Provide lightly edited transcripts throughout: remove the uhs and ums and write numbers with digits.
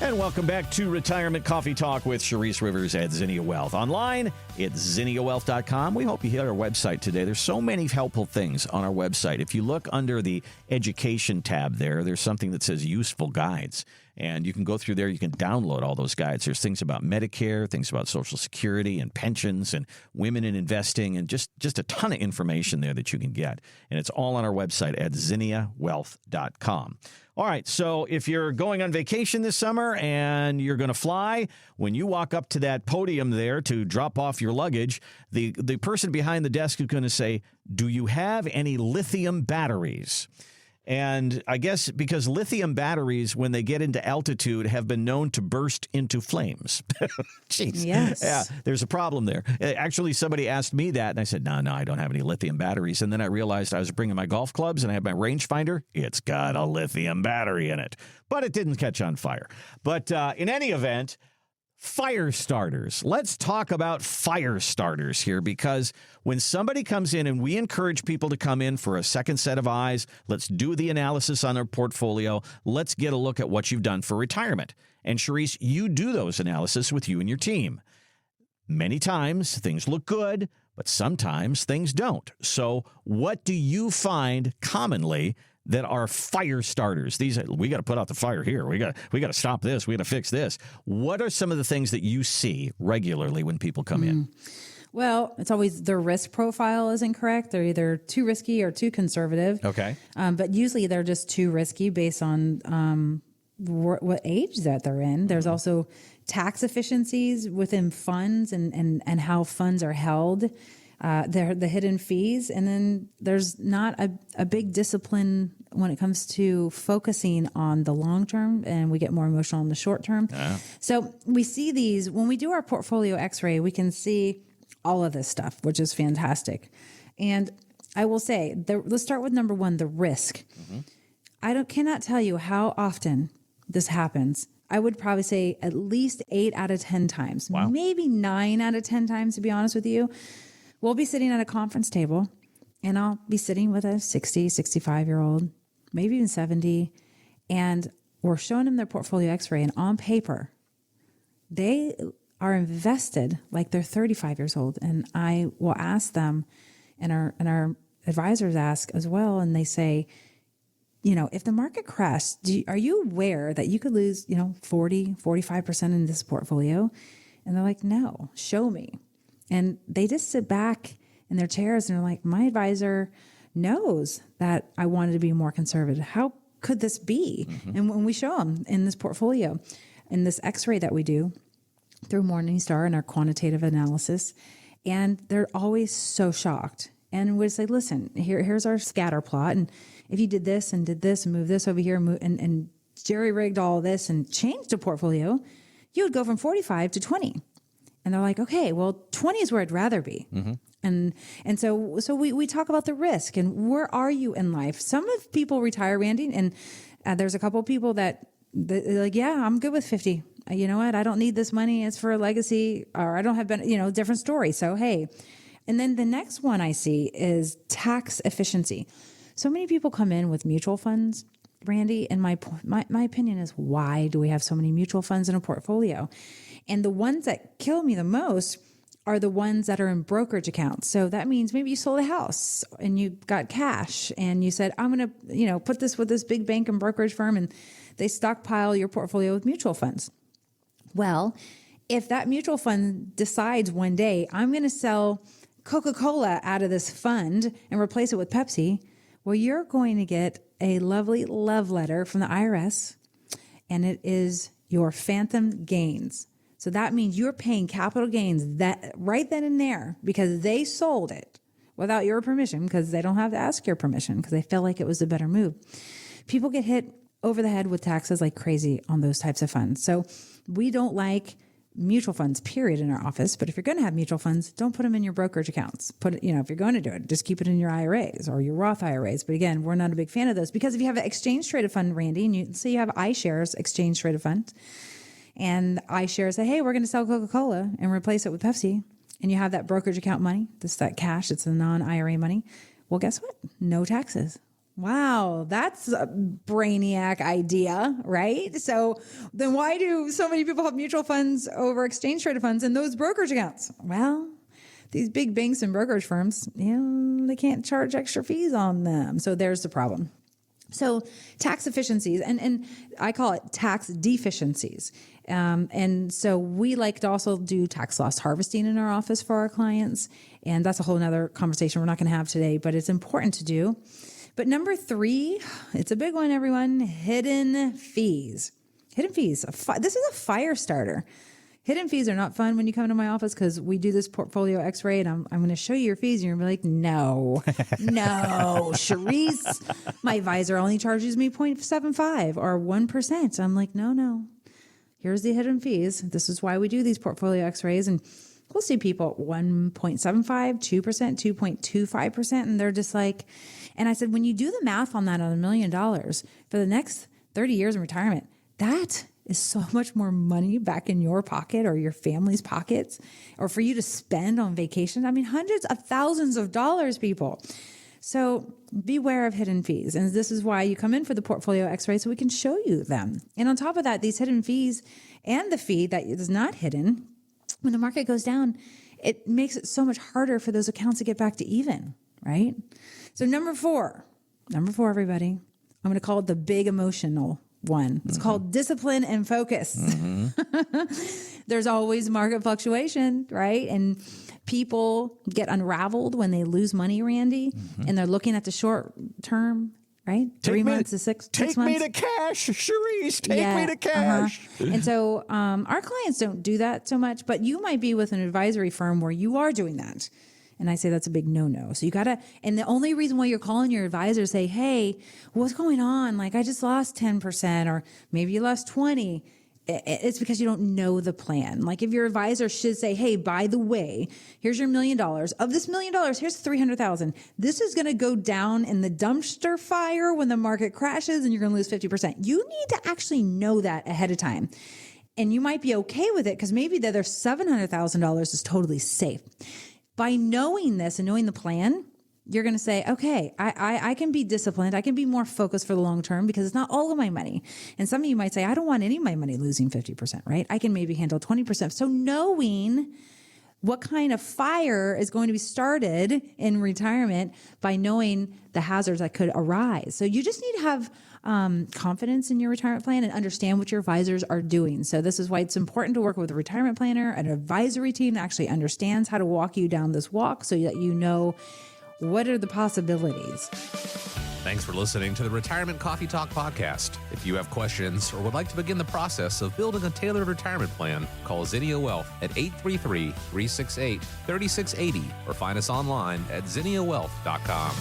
And welcome back to Retirement Coffee Talk with Sharice Rivers at Zinnia Wealth. Online, it's zinniawealth.com. We hope you hit our website today. There's so many helpful things on our website. If you look under the education tab there's something that says useful guides. And you can go through there. You can download all those guides. There's things about Medicare, things about Social Security and pensions and women in investing, and just a ton of information there that you can get. And it's all on our website at zinniawealth.com. All right, so if you're going on vacation this summer and you're going to fly, when you walk up to that podium there to drop off your luggage, the person behind the desk is going to say, "Do you have any lithium batteries?" And I guess because lithium batteries, when they get into altitude, have been known to burst into flames. Jeez. Yes. Yeah, there's a problem there. Actually, somebody asked me that, and I said, no, I don't have any lithium batteries. And then I realized I was bringing my golf clubs, and I had my rangefinder. It's got a lithium battery in it. But it didn't catch on fire. But in any event, fire starters. Let's talk about fire starters here, because when somebody comes in, and we encourage people to come in for a second set of eyes, let's do the analysis on their portfolio. Let's get a look at what you've done for retirement. And Sharice, you do those analysis with you and your team. Many times things look good, but sometimes things don't. So what do you find commonly that are fire starters? We got to put out the fire here. We got to stop this. We got to fix this. What are some of the things that you see regularly when people come in? Well, it's always their risk profile is incorrect. They're either too risky or too conservative. Okay. But usually they're just too risky based on what age that they're in. There's also tax efficiencies within funds and how funds are held. The hidden fees. And then there's not a big discipline when it comes to focusing on the long term, and we get more emotional in the short term. So we see these, when we do our portfolio x-ray, we can see all of this stuff, which is fantastic. And I will say, let's start with number one, the risk. I cannot tell you how often this happens. I would probably say at least 8 out of 10 times, maybe 9 out of 10 times, to be honest with you. We'll be sitting at a conference table, and I'll be sitting with a 60, 65-year-old, maybe even 70, and we're showing them their portfolio x-ray, and on paper, they are invested like they're 35 years old. And I will ask them, and our advisors ask as well, and they say, if the market crashed, are you aware that you could lose, 40, 45% in this portfolio? And they're like, no, show me. And they just sit back in their chairs and are like, my advisor knows that I wanted to be more conservative. How could this be? And when we show them in this portfolio, in this x-ray that we do through Morningstar and our quantitative analysis, and they're always so shocked. And we say, listen, here's our scatter plot. And if you did this and move this over here and jerry-rigged all of this and changed the portfolio, you would go from 45 to 20. And they're like, okay, well, 20 is where I'd rather be. And so we talk about the risk and where are you in life? Some of people retire, Randy, and there's a couple of people that they're like, yeah, I'm good with 50. You know what? I don't need this money. It's for a legacy, or I don't have different story. So, hey. And then the next one I see is tax efficiency. So many people come in with mutual funds, Randy, and my opinion is, why do we have so many mutual funds in a portfolio? And the ones that kill me the most are the ones that are in brokerage accounts. So that means maybe you sold a house and you got cash and you said, I'm going to, put this with this big bank and brokerage firm, and they stockpile your portfolio with mutual funds. Well, if that mutual fund decides one day, I'm going to sell Coca-Cola out of this fund and replace it with Pepsi, well, you're going to get a lovely love letter from the IRS, and it is your phantom gains. So that means you're paying capital gains that right then and there because they sold it without your permission, because they don't have to ask your permission because they felt like it was a better move. People get hit over the head with taxes like crazy on those types of funds. So we don't like mutual funds, period, in our office. But if you're going to have mutual funds, don't put them in your brokerage accounts. Put it, if you're going to do it, just keep it in your IRAs or your Roth IRAs. But again, we're not a big fan of those, because if you have an exchange traded fund, Randy, and you say you have iShares exchange traded fund, and iShares say, hey, we're going to sell Coca-Cola and replace it with Pepsi, and you have that brokerage account money, that cash, it's the non-IRA money. Well, guess what? No taxes. Wow, that's a brainiac idea, right? So then why do so many people have mutual funds over exchange traded funds in those brokerage accounts? Well, these big banks and brokerage firms, they can't charge extra fees on them. So there's the problem. So tax efficiencies, and I call it tax deficiencies. And so we like to also do tax loss harvesting in our office for our clients. And that's a whole nother conversation we're not going to have today, but it's important to do. But number 3, it's a big one, everyone, hidden fees. Hidden fees. This is a fire starter. Hidden fees are not fun when you come to my office because we do this portfolio x-ray and I'm going to show you your fees. And you're going to be like, no, Charisse, my advisor only charges me 0.75 or 1%. I'm like, no, here's the hidden fees. This is why we do these portfolio x-rays. And we'll see people at 1.75, 2%, 2.25%. And they're just like, and I said, when you do the math on that on $1 million for the next 30 years in retirement, that is so much more money back in your pocket or your family's pockets, or for you to spend on vacation. I mean, hundreds of thousands of dollars, people. So beware of hidden fees. And this is why you come in for the portfolio x-ray so we can show you them. And on top of that, these hidden fees and the fee that is not hidden, when the market goes down, it makes it so much harder for those accounts to get back to even, right? So number four, everybody, I'm going to call it the big emotional one. It's called discipline and focus. There's always market fluctuation, right? And people get unraveled when they lose money, Randy, and they're looking at the short term, right? 3 months to 6 months. Take me to cash, Charisse. Take me to cash. And so our clients don't do that so much, but you might be with an advisory firm where you are doing that. And I say that's a big no-no. So you got to, and the only reason why you're calling your advisor, say, hey, what's going on? Like I just lost 10% or maybe you lost 20. It's because you don't know the plan. Like if your advisor should say, hey, by the way, here's your $1 million. Of this $1 million, here's 300,000. This is going to go down in the dumpster fire when the market crashes and you're going to lose 50%. You need to actually know that ahead of time. And you might be okay with it because maybe the other $700,000 is totally safe. By knowing this and knowing the plan, you're going to say, okay, I can be disciplined. I can be more focused for the long term because it's not all of my money. And some of you might say, I don't want any of my money losing 50%, right? I can maybe handle 20%. So knowing what kind of fire is going to be started in retirement by knowing the hazards that could arise. So you just need to have confidence in your retirement plan and understand what your advisors are doing. So this is why it's important to work with a retirement planner, an advisory team that actually understands how to walk you down this walk so that you know what are the possibilities. Thanks for listening to the Retirement Coffee Talk podcast. If you have questions or would like to begin the process of building a tailored retirement plan, call Zinnia Wealth at 833-368-3680 or find us online at zinniawealth.com.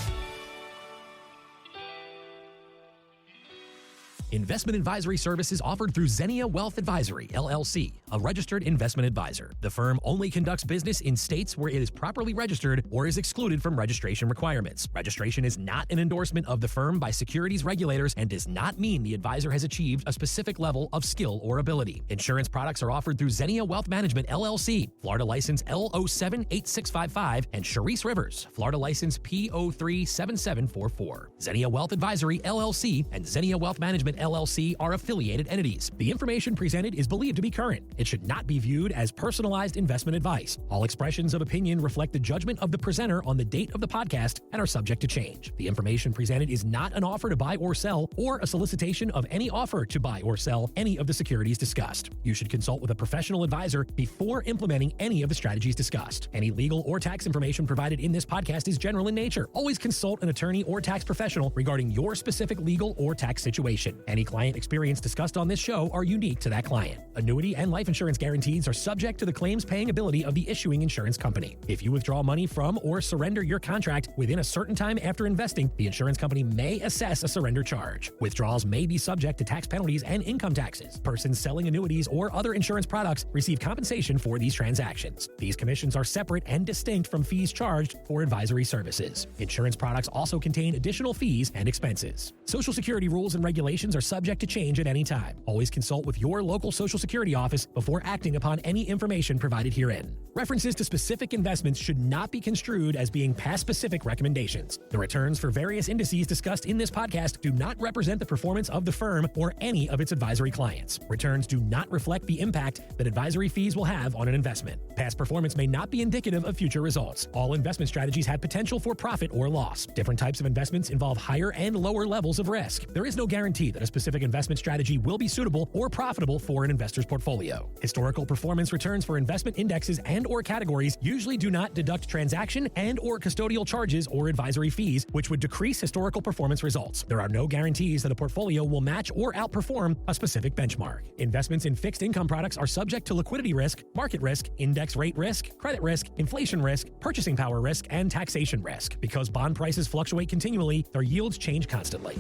Investment advisory services offered through Zinnia Wealth Advisory, LLC, a registered investment advisor. The firm only conducts business in states where it is properly registered or is excluded from registration requirements. Registration is not an endorsement of the firm by securities regulators and does not mean the advisor has achieved a specific level of skill or ability. Insurance products are offered through Zinnia Wealth Management, LLC, Florida license L078655, and Charisse Rivers, Florida license P037744. Zinnia Wealth Advisory, LLC, and Zinnia Wealth Management, LLC are affiliated entities. The information presented is believed to be current. It should not be viewed as personalized investment advice. All expressions of opinion reflect the judgment of the presenter on the date of the podcast and are subject to change. The information presented is not an offer to buy or sell or a solicitation of any offer to buy or sell any of the securities discussed. You should consult with a professional advisor before implementing any of the strategies discussed. Any legal or tax information provided in this podcast is general in nature. Always consult an attorney or tax professional regarding your specific legal or tax situation. Any client experience discussed on this show are unique to that client. Annuity and life insurance guarantees are subject to the claims paying ability of the issuing insurance company. If you withdraw money from or surrender your contract within a certain time after investing, the insurance company may assess a surrender charge. Withdrawals may be subject to tax penalties and income taxes. Persons selling annuities or other insurance products receive compensation for these transactions. These commissions are separate and distinct from fees charged for advisory services. Insurance products also contain additional fees and expenses. Social Security rules and regulations are subject to change at any time. Always consult with your local Social Security office before acting upon any information provided herein. References to specific investments should not be construed as being past specific recommendations. The returns for various indices discussed in this podcast do not represent the performance of the firm or any of its advisory clients. Returns do not reflect the impact that advisory fees will have on an investment. Past performance may not be indicative of future results. All investment strategies have potential for profit or loss. Different types of investments involve higher and lower levels of risk. There is no guarantee that a specific investment strategy will be suitable or profitable for an investor's portfolio. Historical performance returns for investment indexes and or categories usually do not deduct transaction and or custodial charges or advisory fees, which would decrease historical performance results. There are no guarantees that a portfolio will match or outperform a specific benchmark. Investments in fixed income products are subject to liquidity risk, market risk, index rate risk, credit risk, inflation risk, purchasing power risk, and taxation risk. Because bond prices fluctuate continually, their yields change constantly.